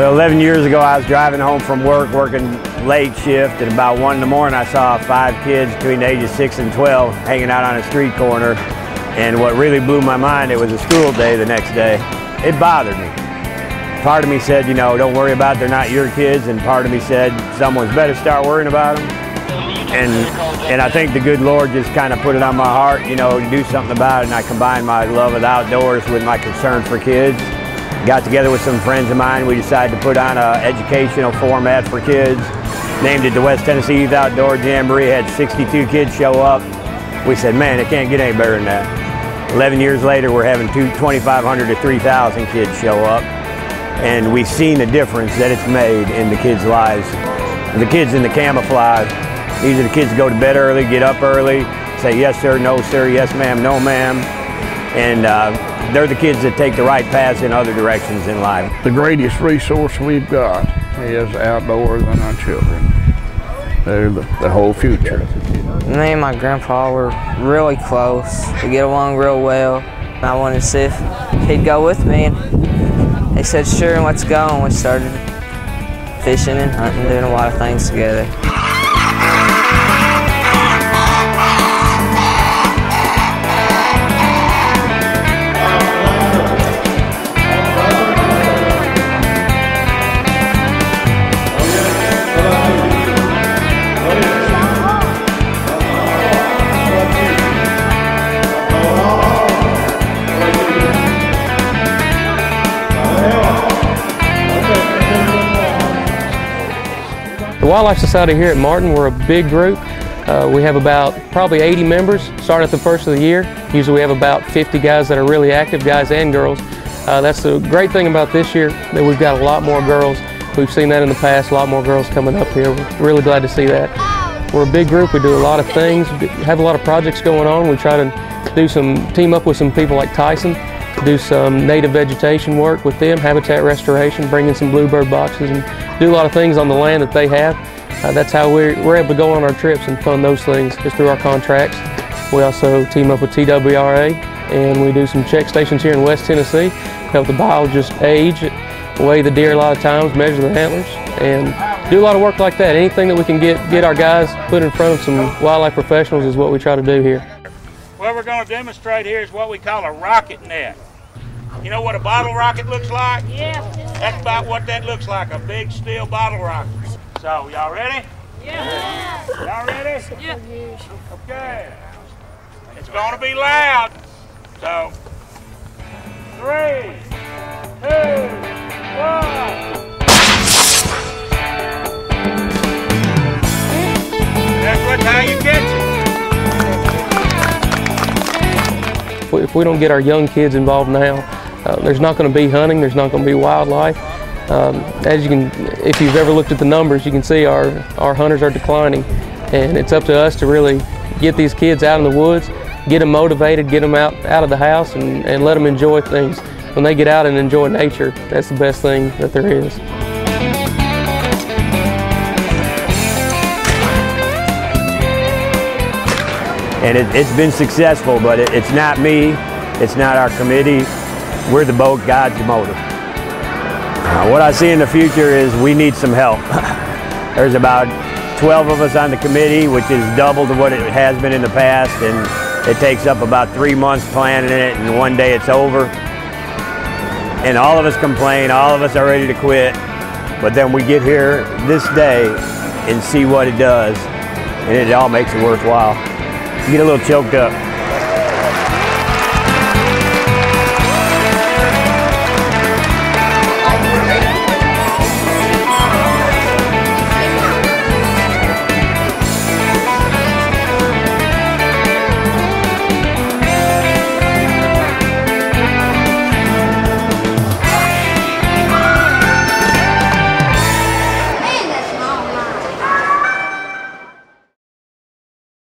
Well, 11 years ago, I was driving home from work, working late shift, and about 1 in the morning, I saw 5 kids between the ages 6 and 12 hanging out on a street corner. And what really blew my mind, it was a school day the next day. It bothered me. Part of me said, you know, don't worry about it, they're not your kids, and part of me said, someone's better start worrying about them. And I think the good Lord just kind of put it on my heart, you know, to do something about it, and I combined my love of the outdoors with my concern for kids. Got together with some friends of mine. We decided to put on an educational format for kids. Named it the West Tennessee Youth Outdoor Jamboree. Had 62 kids show up. We said, man, it can't get any better than that. 11 years later, we're having 2,500 to 3,000 kids show up. And we've seen the difference that it's made in the kids' lives. The kids in the camouflage, these are the kids that go to bed early, get up early, say yes sir, no sir, yes ma'am, no ma'am. And they're the kids that take the right paths in other directions in life. The greatest resource we've got is outdoors and our children. They're the whole future. Me and my grandpa were really close. We get along real well. I wanted to see if he'd go with me, and he said sure, and let's go. And we started fishing and hunting, doing a lot of things together. The Wildlife Society here at Martin, we're a big group. We have about probably 80 members, start at the first of the year. Usually we have about 50 guys that are really active, guys and girls. That's the great thing about this year, that we've got a lot more girls. We've seen that in the past, a lot more girls coming up here. We're really glad to see that. We're a big group, we do a lot of things, have a lot of projects going on. We try to team up with some people like Tyson, do some native vegetation work with them, habitat restoration, bring in some bluebird boxes, and do a lot of things on the land that they have. That's how we're able to go on our trips and fund those things, just through our contracts. We also team up with TWRA, and we do some check stations here in West Tennessee, help the biologists age, weigh the deer a lot of times, measure the antlers, and do a lot of work like that. Anything that we can get our guys put in front of some wildlife professionals is what we try to do here. What we're going to demonstrate here is what we call a rocket net. You know what a bottle rocket looks like? Yeah. That's about what that looks like, a big steel bottle rocket. So, y'all ready? Yeah. Y'all ready? Yeah. Okay. It's going to be loud. So, 3, 2, 1. That's how you catch it. If we don't get our young kids involved now, there's not going to be hunting, there's not going to be wildlife. As you can, if you've ever looked at the numbers, you can see our hunters are declining, and it's up to us to really get these kids out in the woods, get them motivated, get them out of the house, and let them enjoy things. When they get out and enjoy nature, that's the best thing that there is. And it's been successful, but it's not me, it's not our committee. We're the boat, God's the motor. What I see in the future is we need some help. There's about 12 of us on the committee, which is double to what it has been in the past, and it takes up about 3 months planning it, and one day it's over. And all of us complain, all of us are ready to quit, but then we get here this day and see what it does, and it all makes it worthwhile. You get a little choked up.